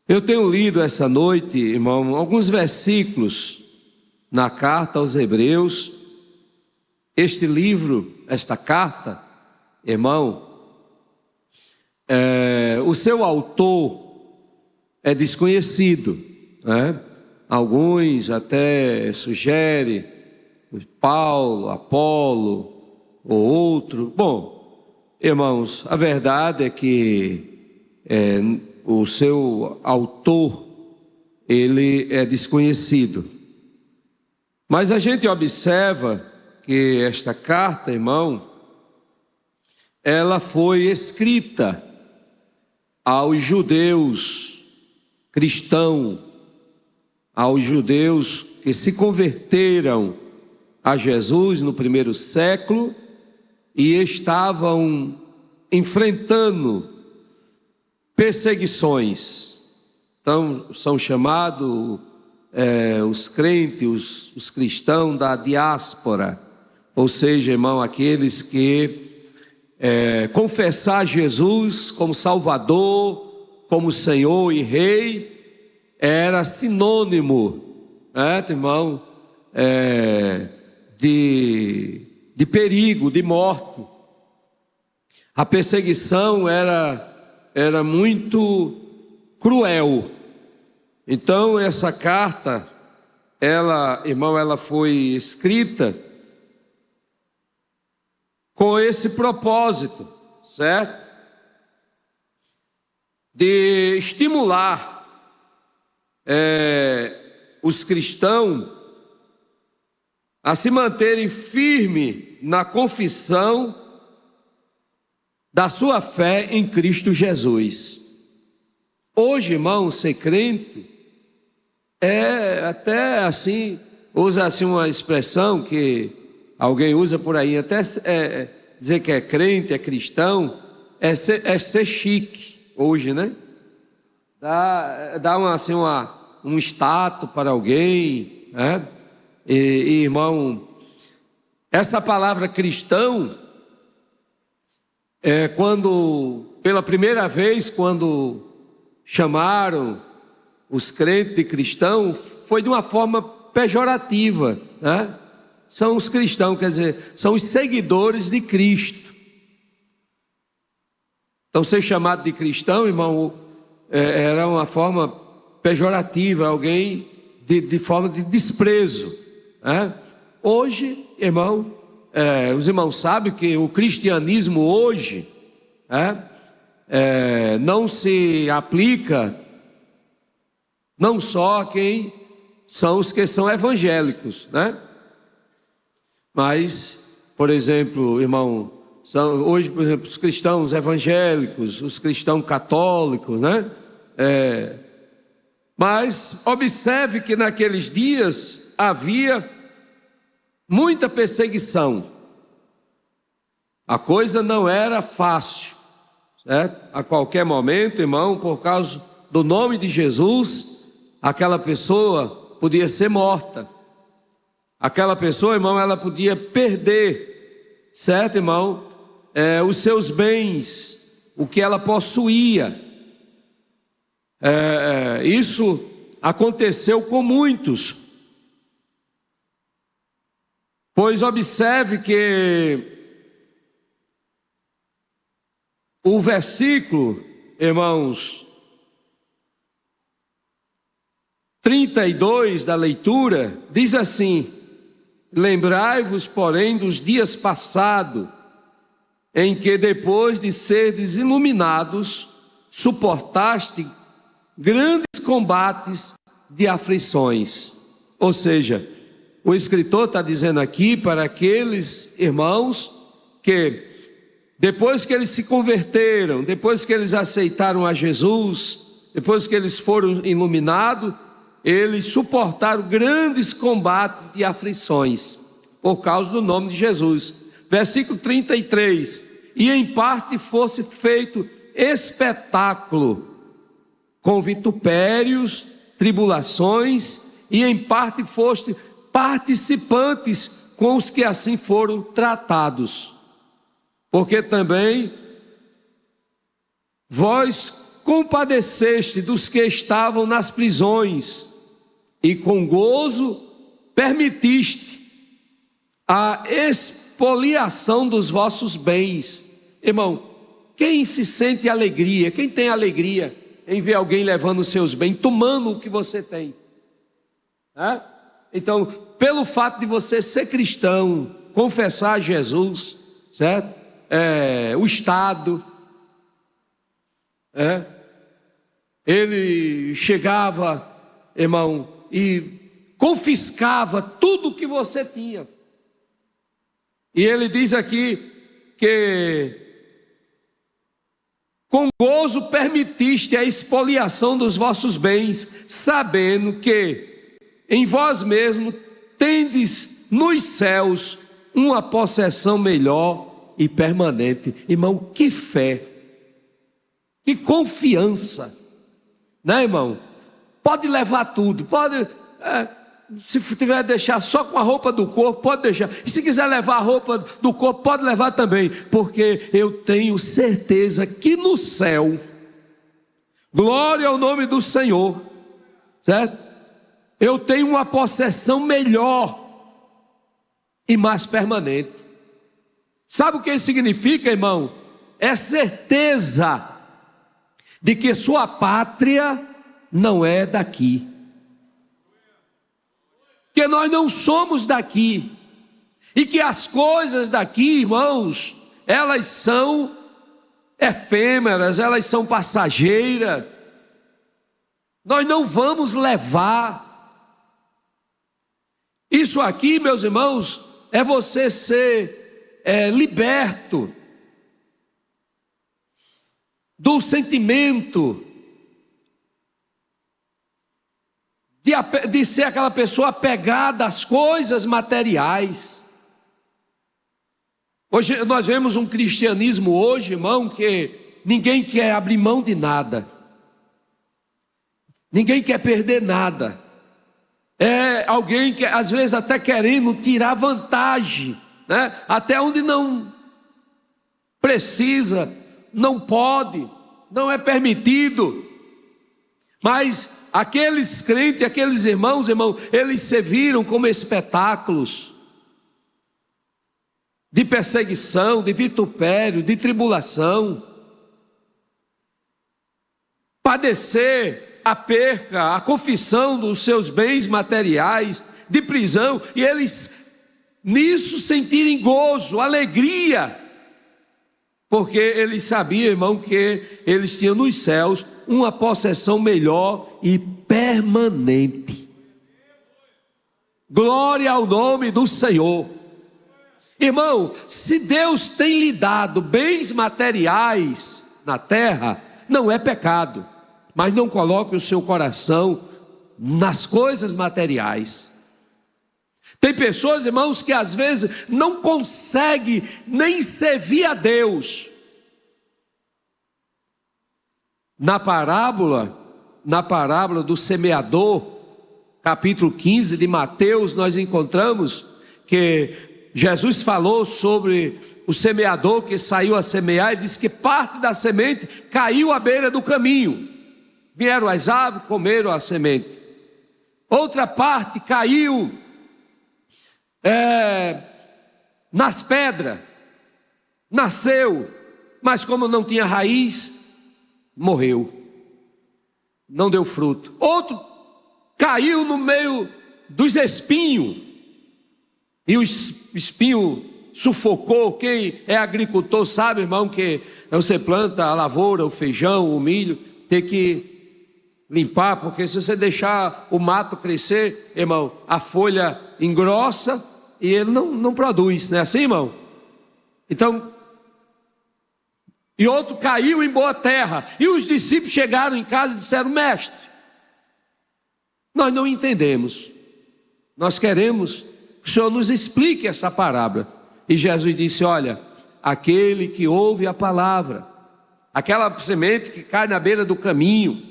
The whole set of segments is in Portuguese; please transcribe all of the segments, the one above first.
Eu tenho lido essa noite, irmão, alguns versículos na carta aos Hebreus. Este livro, esta carta, irmão, o seu autor é desconhecido, né? Alguns até sugerem Paulo, Apolo ou outro. Bom, irmãos, a verdade é que o seu autor, ele é desconhecido. Mas a gente observa que esta carta, irmão, ela foi escrita aos judeus cristãos, aos judeus que se converteram a Jesus no primeiro século e estavam enfrentando perseguições. Então são chamados os crentes, os cristãos da diáspora, ou seja, irmão, aqueles que confessar Jesus como Salvador, como Senhor e Rei, era sinônimo, irmão, de perigo, de morte. A perseguição era muito cruel. Então essa carta, irmão, ela foi escrita com esse propósito, certo? De estimular os cristãos a se manterem firmes na confissão da sua fé em Cristo Jesus. Hoje, irmão, ser crente até assim, usa assim uma expressão que alguém usa por aí, até dizer que é crente, é cristão, é ser chique hoje, né? Dá um status para alguém, né? E irmão, essa palavra cristão, pela primeira vez, quando chamaram os crentes de cristão, foi de uma forma pejorativa, né? São os cristãos, quer dizer, são os seguidores de Cristo. Então ser chamado de cristão, irmão, era uma forma pejorativa, alguém de forma de desprezo, né? Hoje, irmão, os irmãos sabem que o cristianismo hoje não se aplica não só a quem são os que são evangélicos, né? Mas, por exemplo, irmão, hoje, por exemplo, os cristãos evangélicos, os cristãos católicos, né? Mas observe que naqueles dias havia muita perseguição. A coisa não era fácil, certo? A qualquer momento, irmão, por causa do nome de Jesus, aquela pessoa podia ser morta. Aquela pessoa, irmão, ela podia perder, certo, irmão, os seus bens, o que ela possuía. Isso aconteceu com muitos. Pois observe que o versículo, irmãos, 32 da leitura, diz assim: lembrai-vos, porém, dos dias passados, em que depois de serdes iluminados, suportaste grandes combates de aflições. Ou seja, o escritor está dizendo aqui para aqueles irmãos que depois que eles se converteram, depois que eles aceitaram a Jesus, depois que eles foram iluminados, eles suportaram grandes combates de aflições, por causa do nome de Jesus. Versículo 33, e em parte fosse feito espetáculo, com vitupérios, tribulações, e em parte foste participantes com os que assim foram tratados. Porque também vós compadeceste dos que estavam nas prisões, e com gozo permitiste a expoliação dos vossos bens. Irmão, quem se sente alegria, quem tem alegria em ver alguém levando os seus bens, tomando o que você tem? Então, pelo fato de você ser cristão, confessar Jesus, certo? O Estado, ele chegava, irmão, e confiscava tudo que você tinha. E ele diz aqui que com gozo permitiste a expoliação dos vossos bens, sabendo que em vós mesmo tendes nos céus uma possessão melhor e permanente. Irmão, que fé, que confiança, né, irmão? Pode levar tudo, pode, se tiver deixar só com a roupa do corpo, pode deixar. E se quiser levar a roupa do corpo, pode levar também, porque eu tenho certeza que no céu, glória ao nome do Senhor, certo? Eu tenho uma possessão melhor e mais permanente. Sabe o que isso significa, irmão? É certeza de que sua pátria não é daqui, que nós não somos daqui, e que as coisas daqui, irmãos, elas são efêmeras, elas são passageiras, nós não vamos levar. Isso aqui, meus irmãos, é você ser liberto do sentimento de ser aquela pessoa apegada às coisas materiais. Hoje nós vemos um cristianismo hoje, irmão, que ninguém quer abrir mão de nada, ninguém quer perder nada. É alguém que às vezes até querendo tirar vantagem, né? Até onde não precisa, não pode, não é permitido. Mas aqueles crentes, aqueles irmãos, eles serviram como espetáculos de perseguição, de vitupério, de tribulação, padecer a perca, a confissão dos seus bens materiais, de prisão, e eles nisso sentirem gozo, alegria, porque eles sabiam, irmão, que eles tinham nos céus uma possessão melhor e permanente. Glória ao nome do Senhor. Irmão, se Deus tem lhe dado bens materiais na terra, não é pecado, mas não coloque o seu coração nas coisas materiais. Tem pessoas, irmãos, que às vezes não conseguem nem servir a Deus. Na parábola do semeador, capítulo 15 de Mateus, nós encontramos que Jesus falou sobre o semeador que saiu a semear e disse que parte da semente caiu à beira do caminho. Vieram as aves, comeram a semente. Outra parte caiu nas pedras, nasceu, mas como não tinha raiz, morreu, não deu fruto. Outro caiu no meio dos espinhos, e o espinho sufocou. Quem é agricultor sabe, irmão, que você planta a lavoura, o feijão, o milho, tem que limpar, porque se você deixar o mato crescer, irmão, a folha engrossa e ele não produz, não é assim, irmão? Então, e outro caiu em boa terra, e os discípulos chegaram em casa e disseram: mestre, nós não entendemos, nós queremos que o Senhor nos explique essa parábola. E Jesus disse: olha, aquele que ouve a palavra, aquela semente que cai na beira do caminho,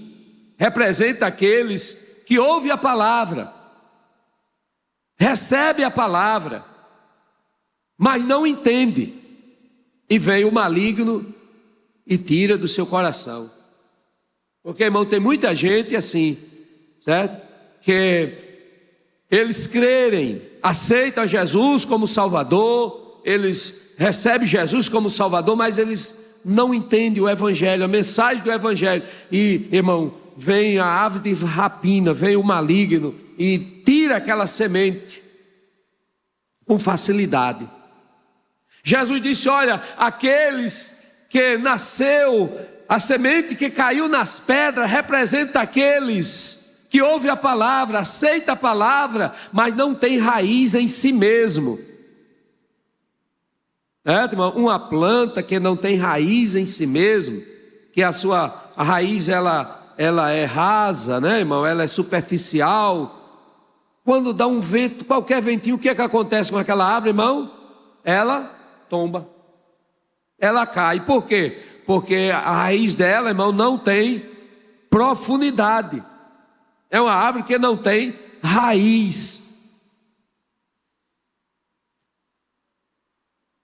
representa aqueles que ouvem a palavra, recebe a palavra, mas não entende, e vem o maligno e tira do seu coração. Porque, irmão, tem muita gente assim, certo? Que eles crerem, aceitam Jesus como Salvador, eles recebem Jesus como Salvador, mas eles não entendem o Evangelho, a mensagem do Evangelho. E, irmão, vem a ave de rapina, vem o maligno e tira aquela semente com facilidade. Jesus disse: olha, aqueles que nasceu, a semente que caiu nas pedras representa aqueles que ouvem a palavra, aceita a palavra, mas não tem raiz em si mesmo. Uma planta que não tem raiz em si mesmo, que a raiz ela é rasa, né, irmão? Ela é superficial. Quando dá um vento, qualquer ventinho, o que é que acontece com aquela árvore, irmão? Ela tomba, ela cai. Por quê? Porque a raiz dela, irmão, não tem profundidade. É uma árvore que não tem raiz.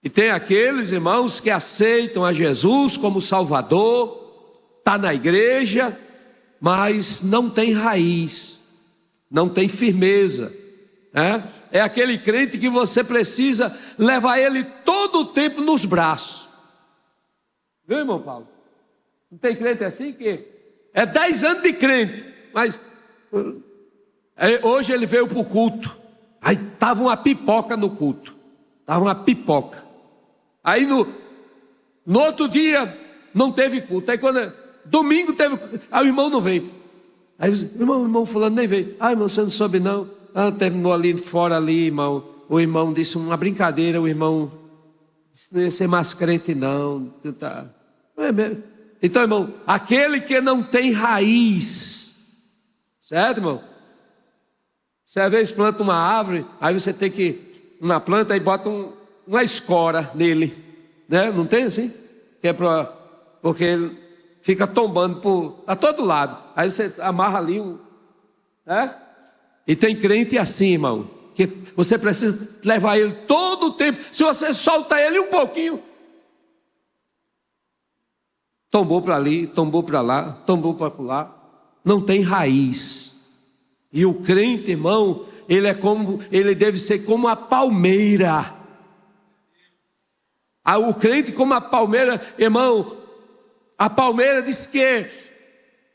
E tem aqueles irmãos que aceitam a Jesus como Salvador, está na igreja, mas não tem raiz, não tem firmeza. É aquele crente que você precisa levar ele todo o tempo nos braços. Viu, irmão Paulo? Não tem crente assim que é 10 anos de crente, mas hoje ele veio para o culto, aí estava uma pipoca no culto, estava uma pipoca. Aí no outro dia não teve culto. Aí quando domingo teve, aí o irmão não veio. Aí eu disse: irmão fulano nem veio. Ah, irmão, você não soube não? Terminou ali fora ali, irmão. O irmão disse uma brincadeira. O irmão disse: não ia ser mais crente não. Então, irmão, aquele que não tem raiz, certo, irmão? Você às vezes planta uma árvore, aí você tem que, uma planta, aí bota uma escora nele, né? Não tem assim? Que é porque ele fica tombando a todo lado. Aí você amarra ali né? E tem crente assim, irmão, que você precisa levar ele todo o tempo. Se você solta ele um pouquinho, tombou para ali, tombou para lá, tombou para lá. Não tem raiz. E o crente, irmão, ele deve ser como a palmeira. O crente como a palmeira, irmão, a palmeira diz que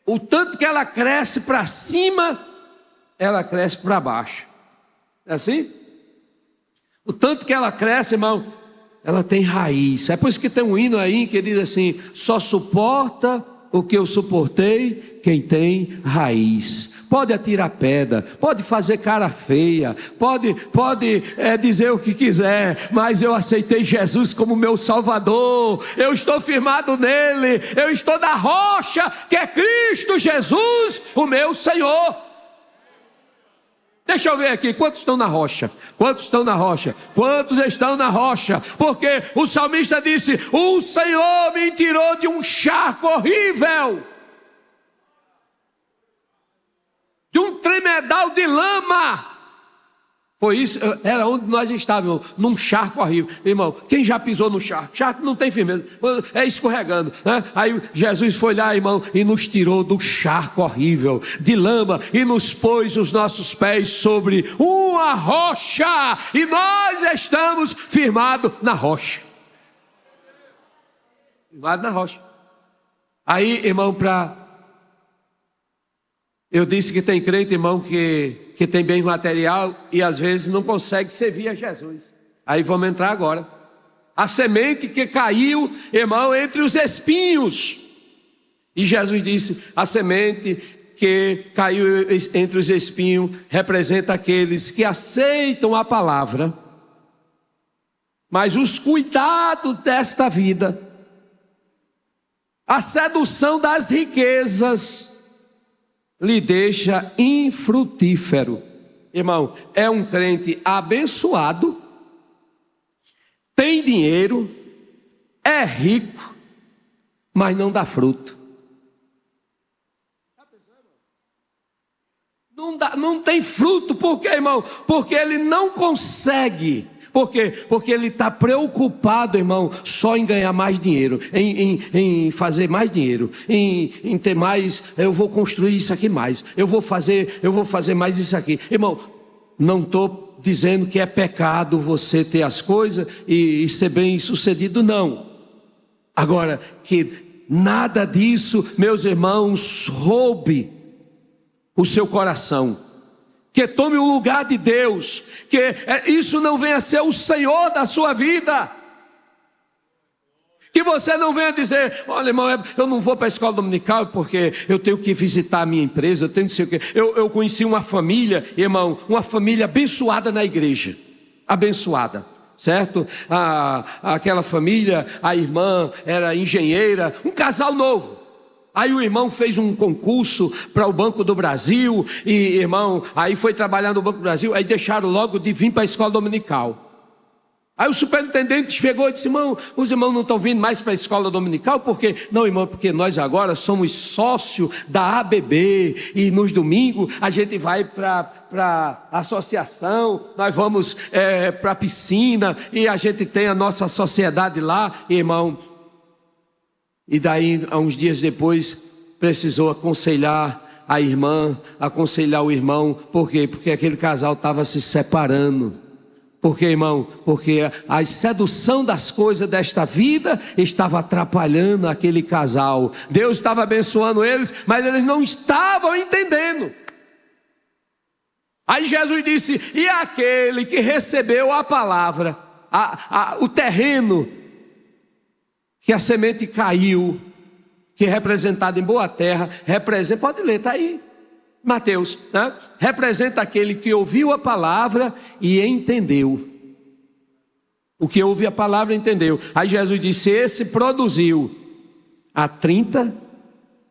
o tanto que ela cresce para cima, ela cresce para baixo. É assim? O tanto que ela cresce, irmão, ela tem raiz. É por isso que tem um hino aí que diz assim: só suporta o que eu suportei quem tem raiz. Pode atirar pedra, pode fazer cara feia, pode dizer o que quiser, mas eu aceitei Jesus como meu Salvador, eu estou firmado nele, eu estou na rocha que é Cristo Jesus, o meu Senhor. Deixa eu ver aqui, quantos estão na rocha? Quantos estão na rocha? Quantos estão na rocha? Porque o salmista disse: o Senhor me tirou de um charco horrível, de um tremedal de lama. Foi isso, era onde nós estávamos, num charco horrível. Irmão, quem já pisou no charco? Charco não tem firmeza, é escorregando, né? Aí Jesus foi lá, irmão, e nos tirou do charco horrível de lama e nos pôs os nossos pés sobre uma rocha, e nós estamos firmados na rocha. Firmados na rocha. Aí, irmão, eu disse que tem crente, irmão, que tem bem material e às vezes não consegue servir a Jesus. Aí vamos entrar agora. A semente que caiu, irmão, entre os espinhos. E Jesus disse: a semente que caiu entre os espinhos representa aqueles que aceitam a palavra, mas os cuidados desta vida, a sedução das riquezas, lhe deixa infrutífero. Irmão, é um crente abençoado, tem dinheiro, é rico, mas não dá fruto. Não tem fruto, por quê, irmão? Porque ele não consegue, Por quê? Porque ele está preocupado, irmão, só em ganhar mais dinheiro, em fazer mais dinheiro, em ter mais. Eu vou construir isso aqui mais, eu vou fazer mais isso aqui. Irmão, não estou dizendo que é pecado você ter as coisas e ser bem sucedido, não. Agora, que nada disso, meus irmãos, roube o seu coração, que tome o lugar de Deus, que isso não venha a ser o Senhor da sua vida, que você não venha dizer: olha, irmão, eu não vou para a escola dominical porque eu tenho que visitar a minha empresa, eu tenho que sei o quê. Eu conheci uma família, irmão, uma família abençoada na igreja, abençoada, certo? Aquela família, a irmã era engenheira, um casal novo. Aí o irmão fez um concurso para o Banco do Brasil, e irmão, aí foi trabalhar no Banco do Brasil, aí deixaram logo de vir para a escola dominical. Aí o superintendente chegou e disse: irmão, os irmãos não estão vindo mais para a escola dominical, por quê? Não, irmão, porque nós agora somos sócio da ABB, e nos domingos a gente vai para a associação, nós vamos para a piscina, e a gente tem a nossa sociedade lá, irmão. E daí, uns dias depois, precisou aconselhar a irmã, aconselhar o irmão. Por quê? Porque aquele casal estava se separando. Por quê, irmão? Porque a sedução das coisas desta vida estava atrapalhando aquele casal. Deus estava abençoando eles, mas eles não estavam entendendo. Aí Jesus disse: e aquele que recebeu a palavra, o terreno, que a semente caiu, que é representado em boa terra, pode ler, está aí, Mateus, né? Representa aquele que ouviu a palavra e entendeu. O que ouve a palavra entendeu. Aí Jesus disse: esse produziu a 30,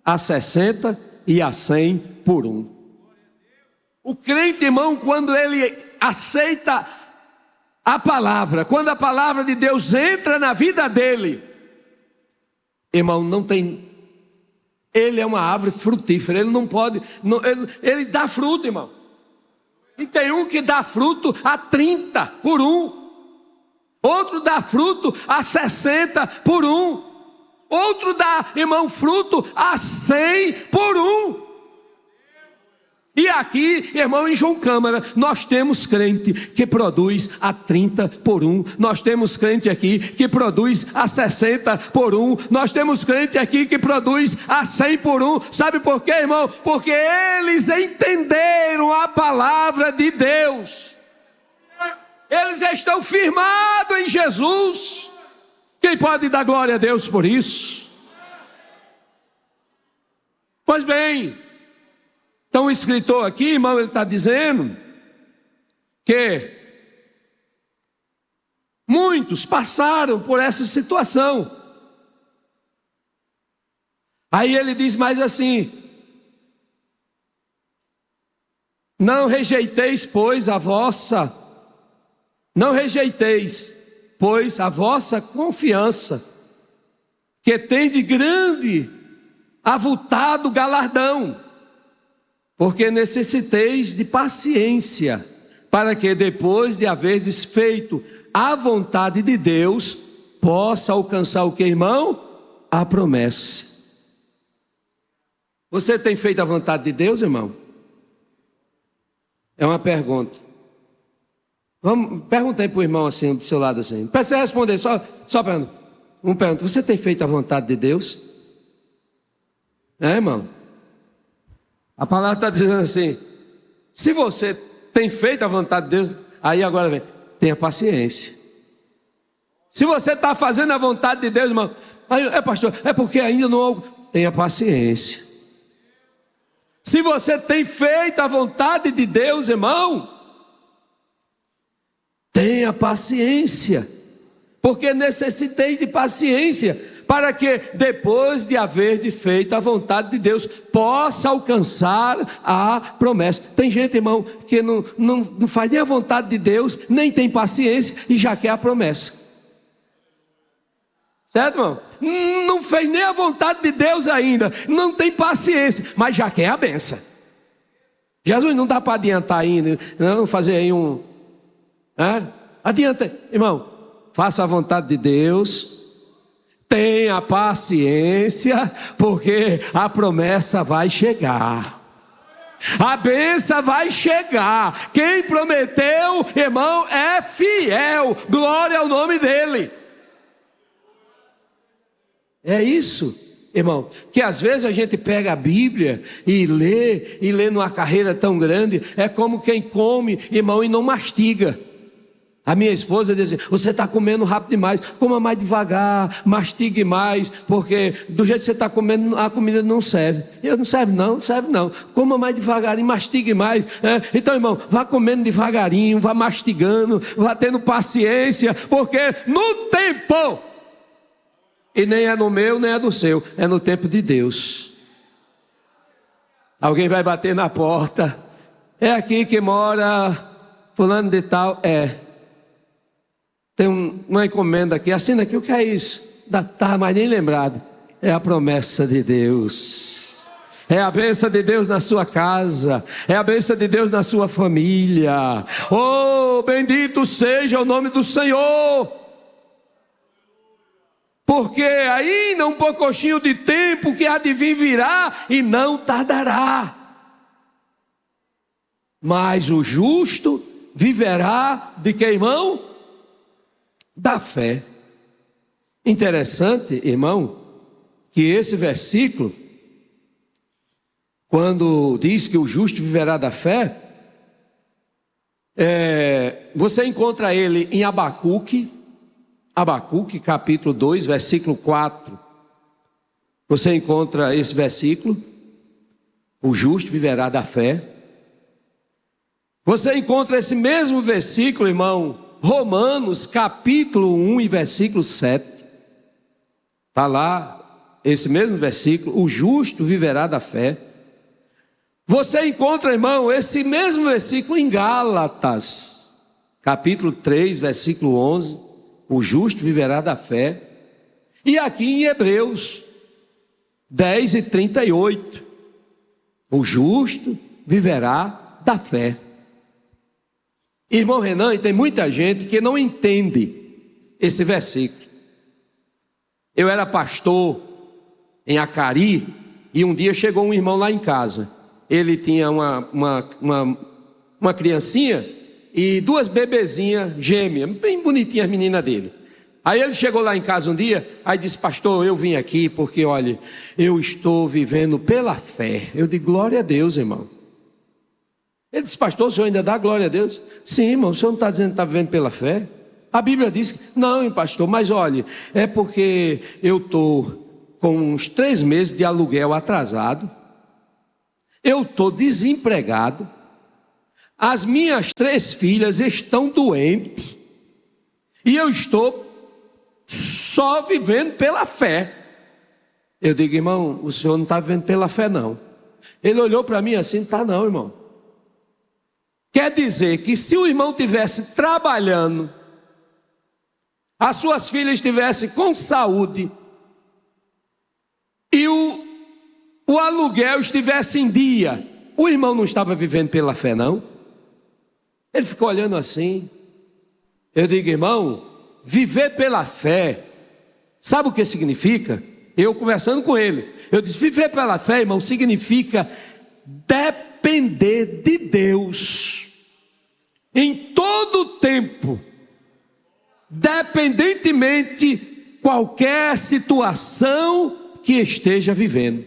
a 60 e a 100 por um. O crente, irmão, quando ele aceita a palavra, quando a palavra de Deus entra na vida dele, irmão, não tem. Ele é uma árvore frutífera, ele não pode, ele dá fruto, irmão. E tem um que dá fruto a 30 por um, outro dá fruto a 60 por um, outro dá, irmão, fruto a 100 por um. E aqui, irmão, em João Câmara, nós temos crente que produz a 30 por um. Nós temos crente aqui que produz a 60 por um. Nós temos crente aqui que produz a 100 por um. Sabe por quê, irmão? Porque eles entenderam a palavra de Deus. Eles estão firmados em Jesus. Quem pode dar glória a Deus por isso? Pois bem, então o escritor aqui, irmão, ele está dizendo que muitos passaram por essa situação. Aí ele diz mais assim: não rejeiteis, pois, a vossa confiança, que tem de grande avultado galardão. Porque necessiteis de paciência, para que depois de haverdes feito a vontade de Deus, possa alcançar o que, irmão? A promessa. Você tem feito a vontade de Deus, irmão? É uma pergunta. Pergunta aí para o irmão assim, do seu lado assim. Não precisa responder, só pergunta. Pergunta: você tem feito a vontade de Deus? Irmão? A palavra está dizendo assim: se você tem feito a vontade de Deus, aí agora vem, tenha paciência. Se você está fazendo a vontade de Deus, irmão, pastor, é porque ainda não, tenha paciência. Se você tem feito a vontade de Deus, irmão, tenha paciência, porque necessitei de paciência, para que depois de haver feito a vontade de Deus, possa alcançar a promessa. Tem gente, irmão, que não faz nem a vontade de Deus, nem tem paciência e já quer a promessa. Certo, irmão? Não fez nem a vontade de Deus ainda, não tem paciência, mas já quer a bênção. Jesus, não dá para adiantar ainda, não fazer aí Adianta, irmão, faça a vontade de Deus, tenha paciência, porque a promessa vai chegar. A bênção vai chegar. Quem prometeu, irmão, é fiel. Glória ao nome dele. É isso, irmão, que às vezes a gente pega a Bíblia e lê numa carreira tão grande. É como quem come, irmão, e não mastiga. A minha esposa diz assim: você está comendo rápido demais, coma mais devagar, mastigue mais, porque do jeito que você está comendo, a comida não serve. Eu: não serve não, coma mais devagarinho, mastigue mais. Então, irmão, vá comendo devagarinho, vá mastigando, vá tendo paciência, porque no tempo, e nem é no meu, nem é do seu, é no tempo de Deus. Alguém vai bater na porta: é aqui que mora fulano de tal? Tem uma encomenda aqui, assina aqui. O que é isso? Estava mais nem lembrado. É a promessa de Deus. É a bênção de Deus na sua casa. É a bênção de Deus na sua família. Oh, bendito seja o nome do Senhor. Porque ainda um pouquinho de tempo que há de vir virá e não tardará. Mas o justo viverá de que, irmão? Da fé. Interessante, irmão, que esse versículo, quando diz que o justo viverá da fé, você encontra ele em Abacuque capítulo 2, versículo 4. Você encontra esse versículo: o justo viverá da fé. Você encontra esse mesmo versículo, irmão, Romanos capítulo 1 e versículo 7. Está lá esse mesmo versículo: o justo viverá da fé. Você encontra, irmão, esse mesmo versículo em Gálatas capítulo 3, versículo 11: o justo viverá da fé. E aqui em Hebreus 10 e 38: o justo viverá da fé. Irmão Renan, e tem muita gente que não entende esse versículo. Eu era pastor em Acari, e um dia chegou um irmão lá em casa. Ele tinha uma criancinha e duas bebezinhas gêmeas, bem bonitinhas, as meninas dele. Aí ele chegou lá em casa um dia, aí disse: pastor, eu vim aqui porque, olha, eu estou vivendo pela fé. Eu digo: glória a Deus, irmão. Ele disse: pastor, o senhor ainda dá glória a Deus? Sim, irmão, o senhor não está dizendo que está vivendo pela fé? A Bíblia diz que não, pastor, mas olha, é porque eu estou com uns 3 meses de aluguel atrasado, eu estou desempregado, as minhas 3 filhas estão doentes, e eu estou só vivendo pela fé. Eu digo: irmão, o senhor não está vivendo pela fé não. Ele olhou para mim assim: está não, irmão. Quer dizer que se o irmão estivesse trabalhando, as suas filhas estivessem com saúde, e o aluguel estivesse em dia, o irmão não estava vivendo pela fé não? Ele ficou olhando assim. Eu digo: irmão, viver pela fé, sabe o que significa? Eu conversando com ele, eu disse: viver pela fé, irmão, significa depender de Deus em todo o tempo, independentemente qualquer situação que esteja vivendo.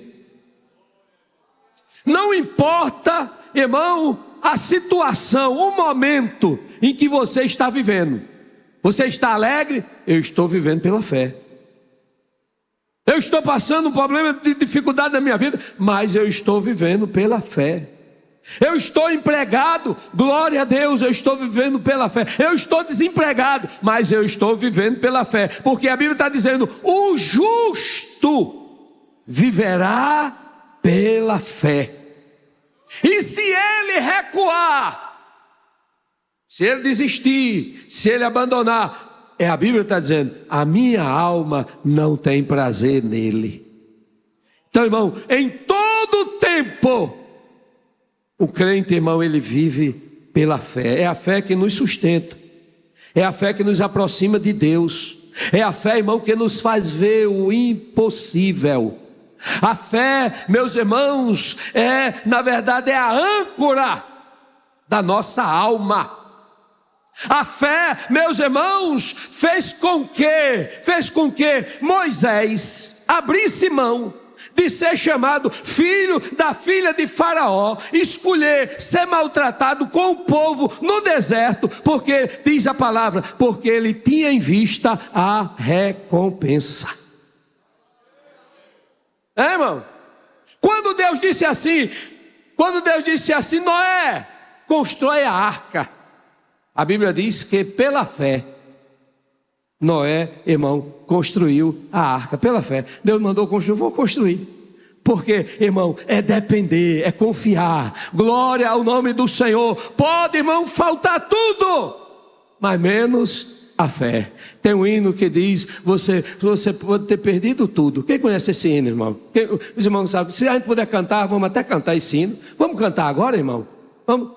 Não importa, irmão, a situação, o momento em que você está vivendo. Você está alegre? Eu estou vivendo pela fé. Eu estou passando um problema de dificuldade na minha vida, mas eu estou vivendo pela fé. Eu estou empregado, glória a Deus, eu estou vivendo pela fé. Eu estou desempregado, mas eu estou vivendo pela fé, porque a Bíblia está dizendo: o justo viverá pela fé. E se ele recuar, se ele desistir, se ele abandonar, a Bíblia está dizendo: a minha alma não tem prazer nele. Então, irmão, em todo tempo, o crente, irmão, ele vive pela fé. É a fé que nos sustenta. É a fé que nos aproxima de Deus. É a fé, irmão, que nos faz ver o impossível. A fé, meus irmãos, na verdade, é a âncora da nossa alma. A fé, meus irmãos, fez com que Moisés abrisse mão de ser chamado filho da filha de Faraó, escolher ser maltratado com o povo no deserto, porque, diz a palavra, porque ele tinha em vista a recompensa. Irmão? Quando Deus disse assim, Noé, constrói a arca. A Bíblia diz que pela fé, Noé, irmão, construiu a arca. Pela fé, Deus mandou construir, vou construir. Porque, irmão, é depender, é confiar. Glória ao nome do Senhor. Pode, irmão, faltar tudo, mas menos a fé. Tem um hino que diz, você pode ter perdido tudo. Quem conhece esse hino, irmão? Os irmãos sabem. Se a gente puder cantar, vamos até cantar esse hino. Vamos cantar agora, irmão? Vamos,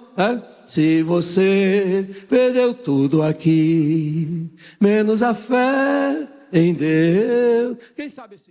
Se você perdeu tudo aqui, menos a fé em Deus. Quem sabe assim?